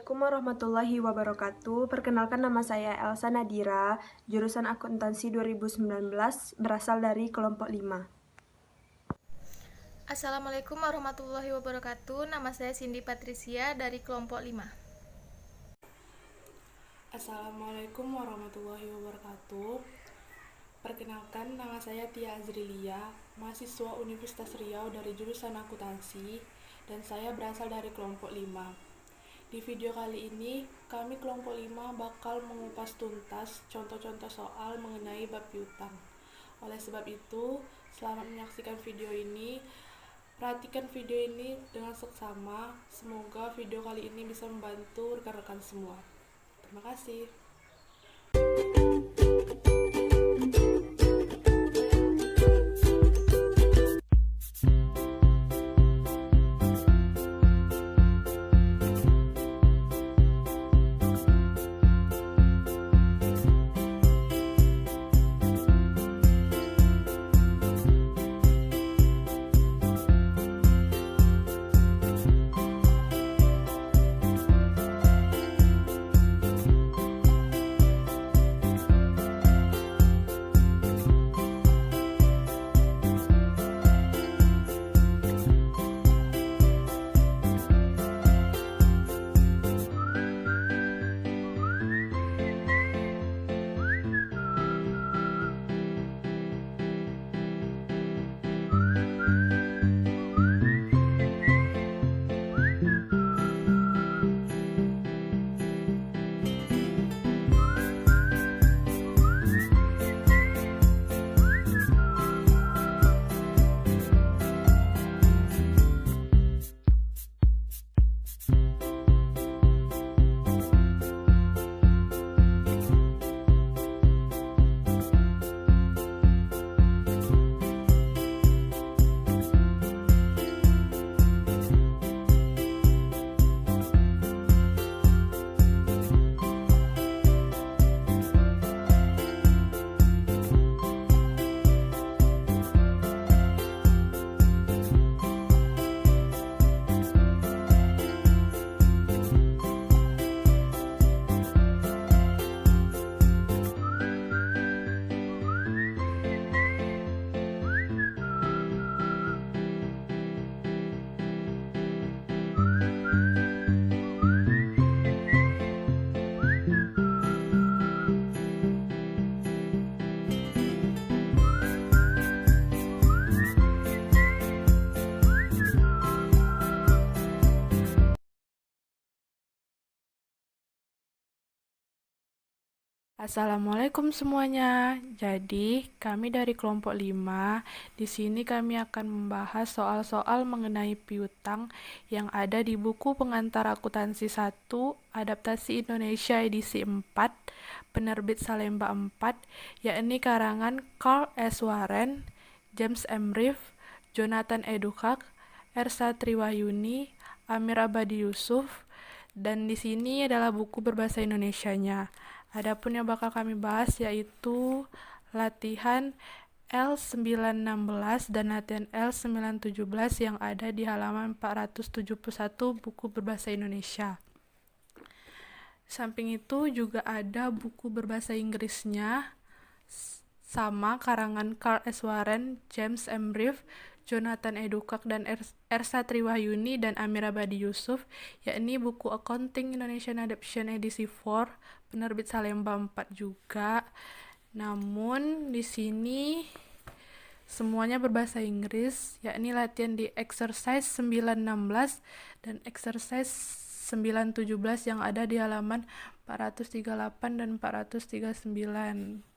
Assalamualaikum warahmatullahi wabarakatuh. Perkenalkan, nama saya Elsa Nadira, jurusan Akuntansi 2019, berasal dari kelompok 5. Assalamualaikum warahmatullahi wabarakatuh. Nama saya Cindy Patricia dari kelompok 5. Assalamualaikum warahmatullahi wabarakatuh. Perkenalkan, nama saya Tia Azrilia, mahasiswa Universitas Riau dari jurusan Akuntansi, dan saya berasal dari kelompok 5. Di video kali ini, kami kelompok 5 bakal mengupas tuntas contoh-contoh soal mengenai bab piutang. Oleh sebab itu, selamat menyaksikan video ini. Perhatikan video ini dengan seksama. Semoga video kali ini bisa membantu rekan-rekan semua. Terima kasih. Assalamualaikum semuanya. Jadi, kami dari kelompok 5, di sini kami akan membahas soal-soal mengenai piutang yang ada di buku pengantar akuntansi 1, adaptasi Indonesia edisi 4, penerbit Salemba 4, yakni karangan Carl S. Warren, James M. Reeve, Jonathan Edukak, Ersa Triwahyuni, Amir Abadi Yusuf, dan di sini adalah buku berbahasa Indonesianya. Adapun yang bakal kami bahas yaitu latihan L916 dan latihan L917 yang ada di halaman 471 buku berbahasa Indonesia. Samping itu juga ada buku berbahasa Inggrisnya sama karangan Carl S. Warren, James M. Reeve, Jonathan Edukak, dan Ersa Triwahyuni dan Amir Abadi Yusuf, yakni buku Accounting Indonesian Adaptation edisi 4, penerbit Salemba 4 juga. Namun di sini semuanya berbahasa Inggris, yakni latihan di exercise 916 dan exercise 917 yang ada di halaman 438 dan 439.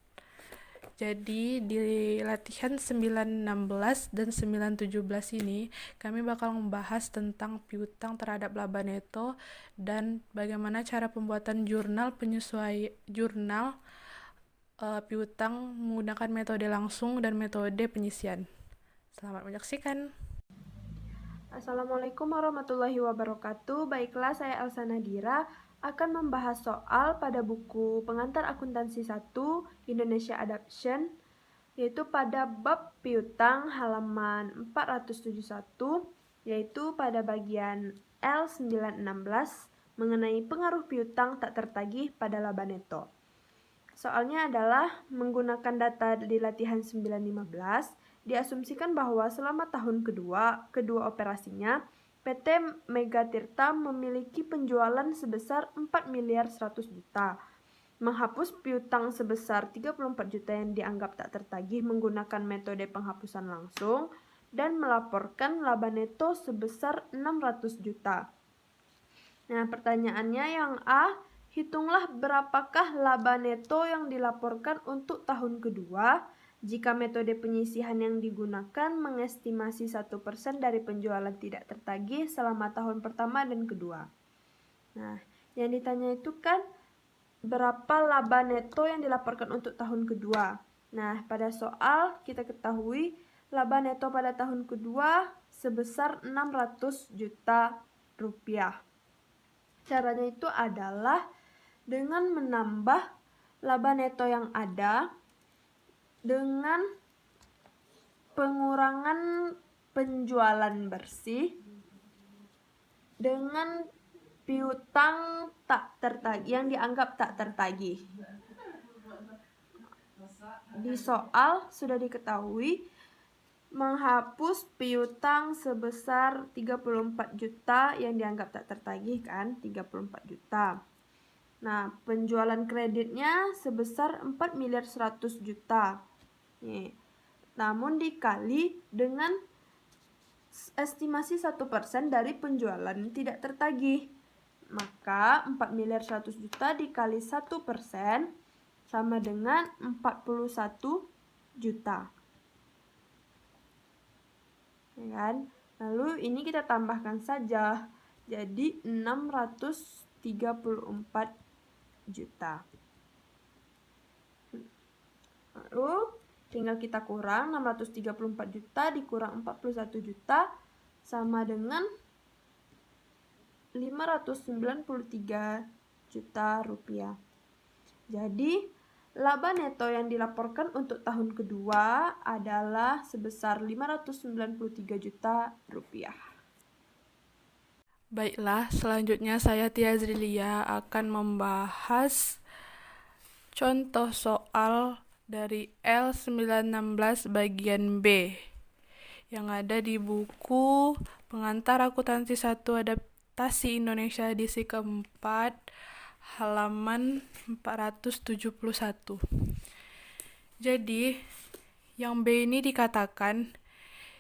Jadi di latihan 916 dan 917 ini kami bakal membahas tentang piutang terhadap laba neto dan bagaimana cara pembuatan jurnal piutang menggunakan metode langsung dan metode penyisian. Selamat menyaksikan. Assalamualaikum warahmatullahi wabarakatuh. Baiklah, saya Elsa Nadira akan membahas soal pada buku pengantar akuntansi 1 Indonesia Adaptation, yaitu pada bab piutang halaman 471, yaitu pada bagian L916 mengenai pengaruh piutang tak tertagih pada laba neto. Soalnya adalah menggunakan data di latihan 915, diasumsikan bahwa selama tahun kedua operasinya, PT Mega Tirta memiliki penjualan sebesar 4 miliar 100 juta, menghapus piutang sebesar 34 juta yang dianggap tak tertagih menggunakan metode penghapusan langsung, dan melaporkan laba neto sebesar 600 juta. Nah, pertanyaannya yang A, hitunglah berapakah laba neto yang dilaporkan untuk tahun kedua jika metode penyisihan yang digunakan mengestimasi 1% dari penjualan tidak tertagih selama tahun pertama dan kedua. Nah, yang ditanya itu kan berapa laba neto yang dilaporkan untuk tahun kedua. Nah, pada soal kita ketahui laba neto pada tahun kedua sebesar 600 juta rupiah. Caranya itu adalah dengan menambah laba neto yang ada dengan pengurangan penjualan bersih dengan piutang tak tertagih yang dianggap tak tertagih. Di soal sudah diketahui menghapus piutang sebesar 34 juta yang dianggap tak tertagih kan, 34 juta. Nah, penjualan kreditnya sebesar 4 miliar 100 juta. Nih. Namun dikali dengan estimasi 1% dari penjualan tidak tertagih. Maka 4 miliar 100 juta dikali 1% sama dengan 41 juta. Ya kan? Lalu ini kita tambahkan saja. Jadi 634 juta. Lalu tinggal kita kurang 634 juta dikurang 41 juta sama dengan 593 juta rupiah. Jadi laba neto yang dilaporkan untuk tahun kedua adalah sebesar 593 juta rupiah. Baiklah, selanjutnya saya Tia Zrilia akan membahas contoh soal dari L916 bagian B yang ada di buku Pengantar Akuntansi 1 Adaptasi Indonesia edisi keempat halaman 471. Jadi, yang B ini dikatakan,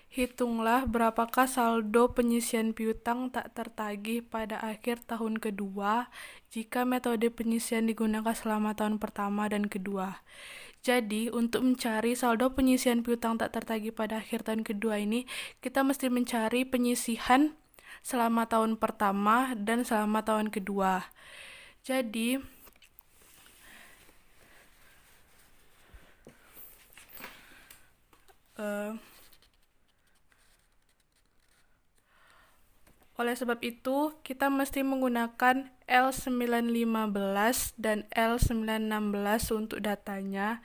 hitunglah berapakah saldo penyisian piutang tak tertagih pada akhir tahun kedua jika metode penyisian digunakan selama tahun pertama dan kedua. Jadi, untuk mencari saldo penyisian piutang tak tertagih pada akhir tahun kedua ini, kita mesti mencari penyisihan selama tahun pertama dan selama tahun kedua. Jadi, oleh sebab itu, kita mesti menggunakan L915 dan L916 untuk datanya,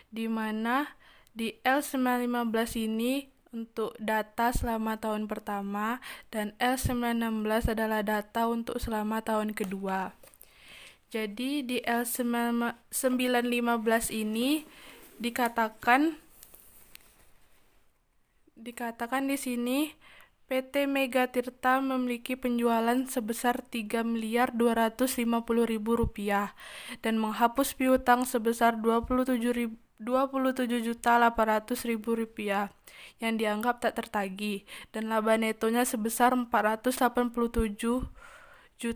di mana di L915 ini untuk data selama tahun pertama dan L916 adalah data untuk selama tahun kedua. Jadi di L915 ini dikatakan di sini PT Mega Tirta memiliki penjualan sebesar 3.250.000 rupiah dan menghapus piutang sebesar 27.800.000 rupiah yang dianggap tak tertagih dan laba netonya sebesar 487.500.000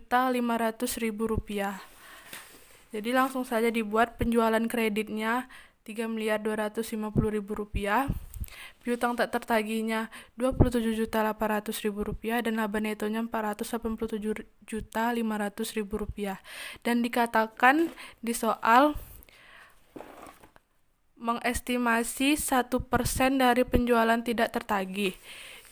rupiah. Jadi langsung saja dibuat penjualan kreditnya 3.250.000 rupiah. Piutang tak tertagihnya 27.800.000 rupiah dan laba netonya 487.500.000 rupiah. Dan dikatakan di soal mengestimasi 1% dari penjualan tidak tertagih.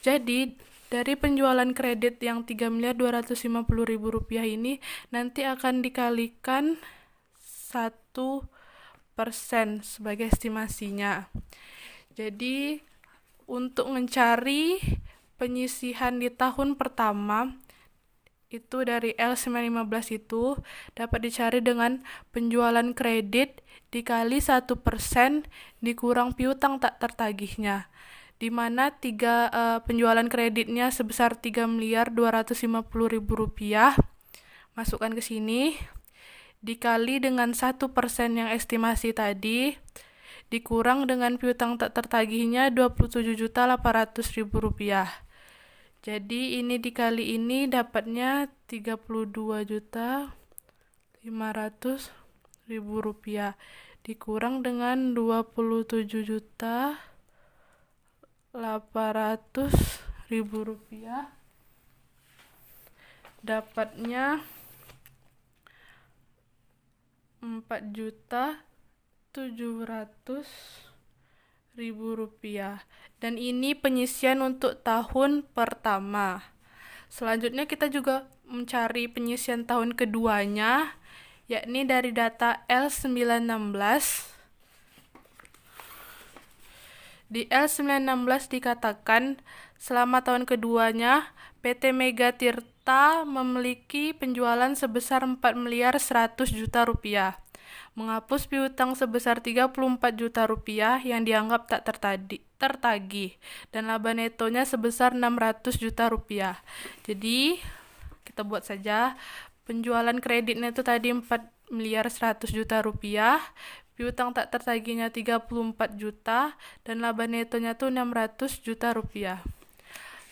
Jadi dari penjualan kredit yang 3.250.000 rupiah ini nanti akan dikalikan 1% sebagai estimasinya. Jadi untuk mencari penyisihan di tahun pertama itu dari L915 itu dapat dicari dengan penjualan kredit dikali 1% dikurang piutang tak tertagihnya, di mana penjualan kreditnya sebesar 3.250.000 rupiah, masukkan ke sini, dikali dengan 1% yang estimasi tadi, dikurang dengan piutang tak tertagihnya 27.800.000 rupiah. Jadi ini dikali ini dapatnya 32.500.000 rupiah dikurang dengan 27.800.000 rupiah, dapatnya 4.700.000 rupiah. Dan ini penyisian untuk tahun pertama. Selanjutnya kita juga mencari penyisian tahun keduanya, yakni dari data L916. Di L916 dikatakan selama tahun keduanya PT Mega Tirta memiliki penjualan sebesar 4.100.000.000 rupiah, menghapus piutang sebesar 34 juta rupiah yang dianggap tak tertagih, dan laba netonya sebesar 600 juta rupiah. Jadi kita buat saja penjualan kreditnya itu tadi 4.100.000.000 rupiah, piutang tak tertagihnya 34 juta, dan laba netonya itu 600 juta rupiah.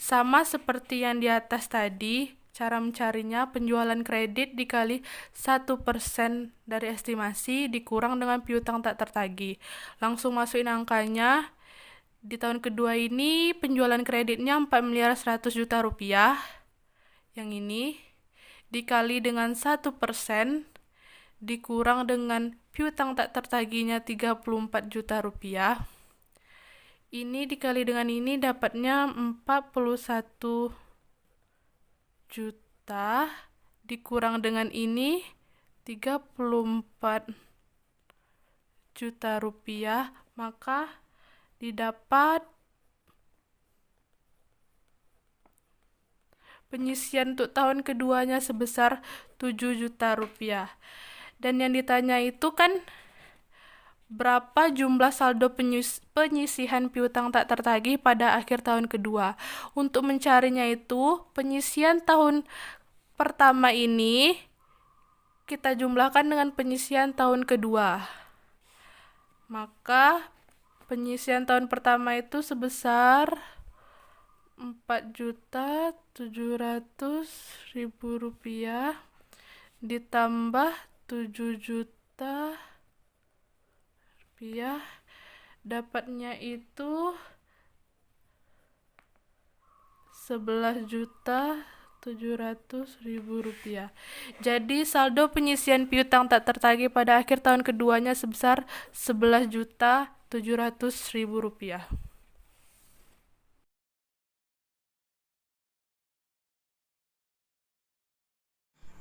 Sama seperti yang di atas tadi, cara mencarinya penjualan kredit dikali 1% dari estimasi dikurang dengan piutang tak tertagih. Langsung masukin angkanya. Di tahun kedua ini penjualan kreditnya 4.100.000.000 rupiah. Yang ini dikali dengan 1% dikurang dengan piutang tak tertagihnya 34 juta rupiah. Ini dikali dengan ini dapatnya 41 juta dikurang dengan ini 34 juta rupiah, maka didapat penyisian untuk tahun keduanya sebesar 7 juta rupiah. Dan yang ditanya itu kan berapa jumlah saldo penyisihan piutang tak tertagih pada akhir tahun kedua. Untuk mencarinya itu, penyisian tahun pertama ini kita jumlahkan dengan penyisian tahun kedua. Maka penyisian tahun pertama itu sebesar 4.700.000 rupiah ditambah 7 juta rupiah, dapatnya itu 11.700.000 rupiah. Jadi saldo penyisian piutang tak tertagih pada akhir tahun keduanya sebesar 11.700.000 rupiah.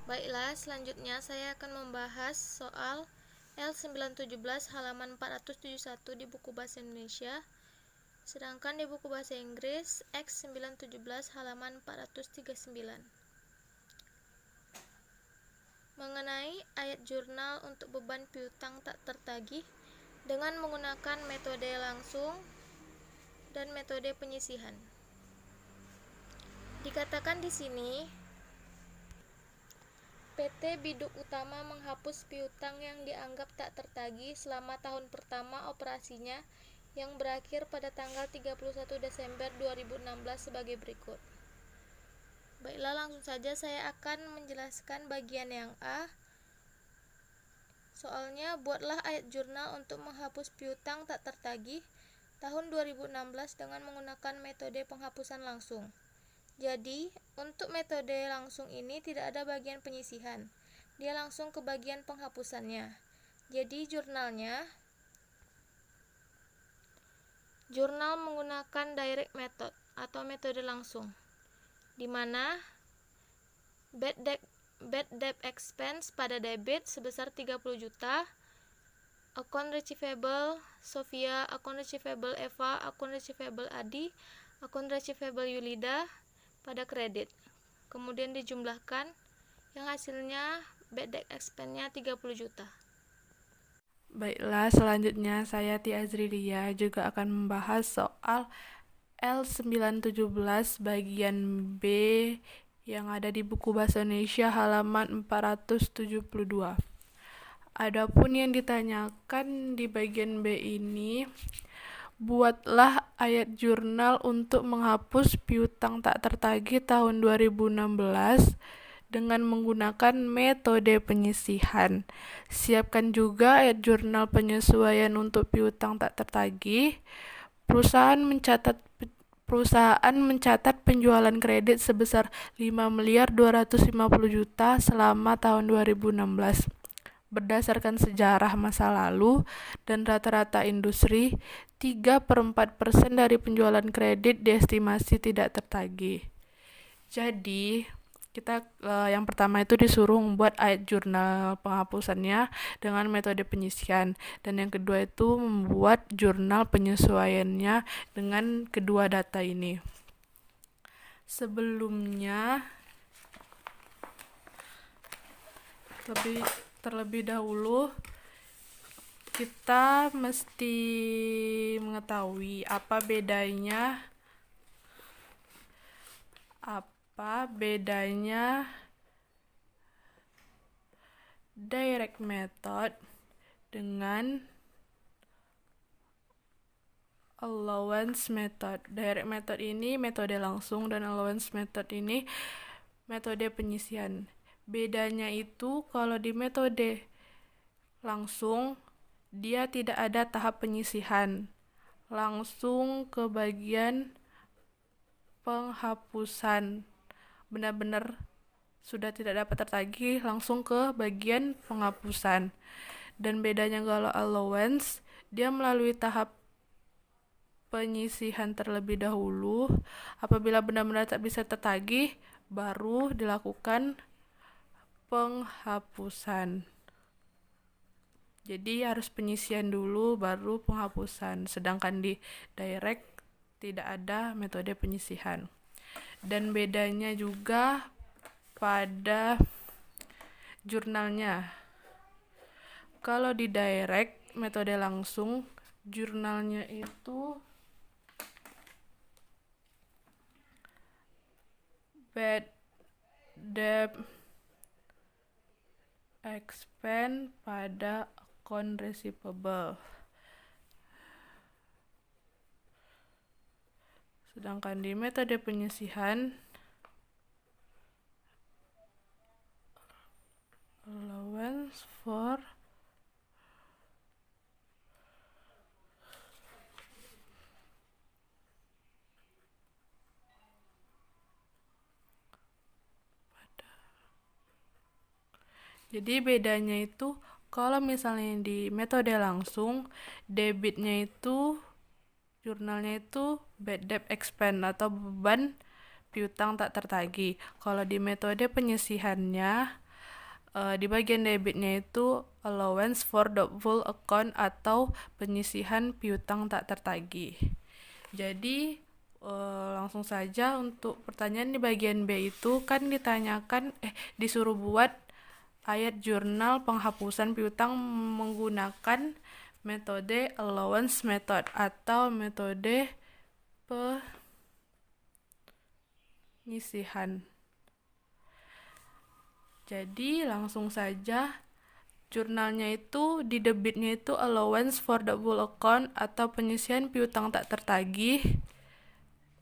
Baiklah, selanjutnya saya akan membahas soal L917 halaman 471 di buku Bahasa Indonesia, sedangkan di buku Bahasa Inggris X917 halaman 439. Mengenai ayat jurnal untuk beban piutang tak tertagih dengan menggunakan metode langsung dan metode penyisihan. Dikatakan di sini PT Biduk Utama menghapus piutang yang dianggap tak tertagih selama tahun pertama operasinya yang berakhir pada tanggal 31 Desember 2016 sebagai berikut. Baiklah, langsung saja saya akan menjelaskan bagian yang A. Soalnya, buatlah ayat jurnal untuk menghapus piutang tak tertagih tahun 2016 dengan menggunakan metode penghapusan langsung. Jadi, untuk metode langsung ini tidak ada bagian penyisihan. Dia langsung ke bagian penghapusannya. Jadi, jurnal menggunakan direct method atau metode langsung, di mana bad debt expense pada debit sebesar 30 juta, account receivable Sofia, account receivable Eva, account receivable Adi, account receivable Yulida pada kredit. kemudian dijumlahkan, yang hasilnya bad debt expense-nya 30 juta. Baiklah, selanjutnya saya Tia Azrilia juga akan membahas soal L917 bagian B yang ada di buku Bahasa Indonesia halaman 472. Adapun yang ditanyakan di bagian B ini, buatlah ayat jurnal untuk menghapus piutang tak tertagih tahun 2016 dengan menggunakan metode penyisihan. Siapkan juga ayat jurnal penyesuaian untuk piutang tak tertagih. Perusahaan mencatat penjualan kredit sebesar 5.250.000.000 selama tahun 2016. Berdasarkan sejarah masa lalu dan rata-rata industri, 3/4% dari penjualan kredit diestimasi tidak tertagih. Jadi, kita yang pertama itu disuruh membuat ayat jurnal penghapusannya dengan metode penyisihan, dan yang kedua itu membuat jurnal penyesuaiannya dengan kedua data ini. Sebelumnya, terlebih dahulu kita mesti mengetahui apa bedanya direct method dengan allowance method. Direct method ini metode langsung dan allowance method ini metode penyisihan. Bedanya itu kalau di metode langsung dia tidak ada tahap penyisihan, langsung ke bagian penghapusan. Benar-benar sudah tidak dapat tertagih, langsung ke bagian penghapusan. Dan bedanya kalau allowance, dia melalui tahap penyisihan terlebih dahulu. Apabila benar-benar tak bisa tertagih, baru dilakukan penghapusan. Jadi harus penyisihan dulu baru penghapusan. Sedangkan di direct tidak ada metode penyisihan. Dan bedanya juga pada jurnalnya. Kalau di direct metode langsung, jurnalnya itu bad debt expense pada account receivable. Sedangkan di metode penyisihan, allowance for Jadi bedanya itu kalau misalnya di metode langsung, debitnya itu jurnalnya itu bad debt expense atau beban piutang tak tertagih. Kalau di metode penyisihannya, di bagian debitnya itu allowance for doubtful account atau penyisihan piutang tak tertagih. Jadi langsung saja untuk pertanyaan di bagian B itu kan ditanyakan disuruh buat ayat jurnal penghapusan piutang menggunakan metode allowance method atau metode penyisihan. Jadi langsung saja jurnalnya itu di debitnya itu allowance for doubtful account atau penyisihan piutang tak tertagih,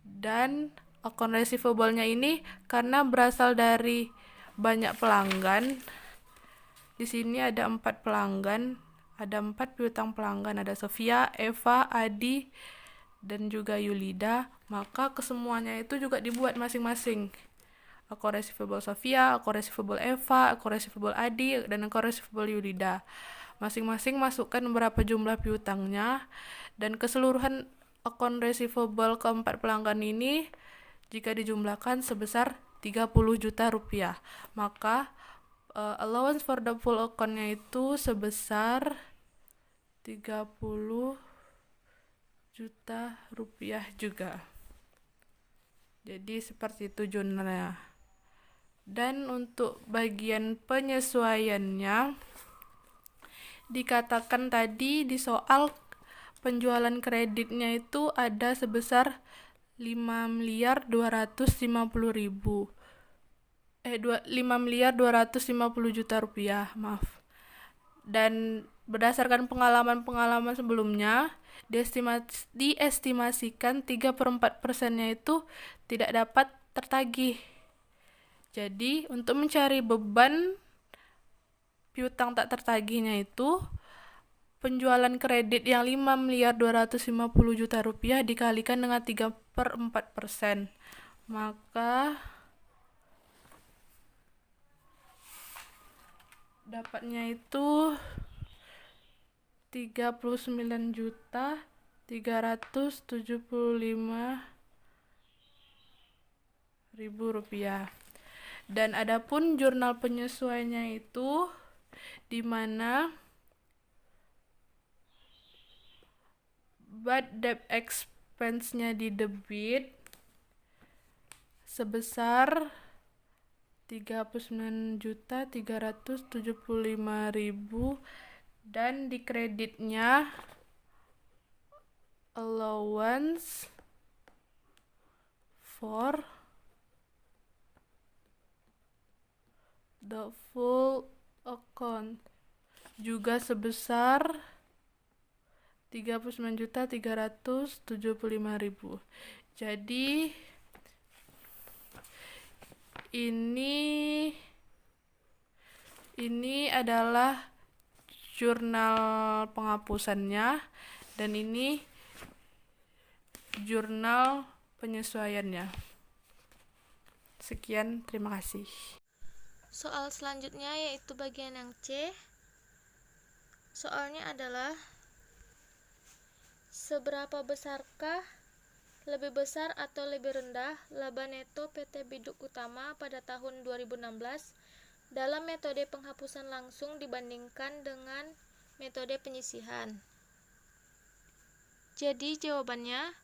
dan account receivable-nya ini karena berasal dari banyak pelanggan. Di sini ada 4 pelanggan, ada 4 piutang pelanggan, ada Sofia, Eva, Adi, dan juga Yulida. Maka kesemuanya itu juga dibuat masing-masing. Account receivable Sofia, account receivable Eva, account receivable Adi, dan account receivable Yulida. Masing-masing masukkan berapa jumlah piutangnya, dan keseluruhan account receivable keempat pelanggan ini jika dijumlahkan sebesar 30 juta rupiah. Maka allowance for doubtful account-nya itu sebesar 30 juta rupiah juga. Jadi seperti itu jurnalnya. Dan untuk bagian penyesuaiannya, dikatakan tadi di soal penjualan kreditnya itu ada sebesar 5.250 juta rupiah, maaf. Dan berdasarkan pengalaman-pengalaman sebelumnya, diestimasikan 3/4%-nya itu tidak dapat tertagih. Jadi, untuk mencari beban piutang tak tertagihnya itu, penjualan kredit yang 5.250 juta rupiah dikalikan dengan 3/4%. Maka dapatnya itu 39.375.000 rupiah. Dan adapun jurnal penyesuaiannya itu di mana bad debt expense-nya di debit sebesar 39.375.000 dan di kreditnya allowance for the full account juga sebesar 39.375.000. Jadi ini adalah jurnal penghapusannya dan ini jurnal penyesuaiannya. Sekian, terima kasih. Soal selanjutnya yaitu bagian yang C. Soalnya adalah seberapa besarkah lebih besar atau lebih rendah laba neto PT Biduk Utama pada tahun 2016 dalam metode penghapusan langsung dibandingkan dengan metode penyisihan. Jadi jawabannya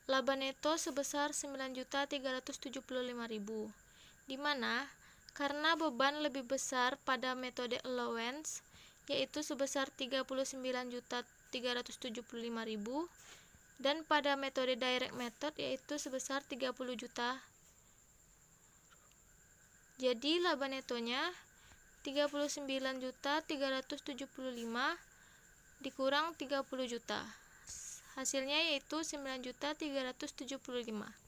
laba neto sebesar 9.375.000, di mana karena beban lebih besar pada metode allowance yaitu sebesar 39.375.000 dan pada metode direct method yaitu sebesar 30 juta. Jadi laba netonya 39.375 dikurang 30 juta. Hasilnya yaitu 9.375.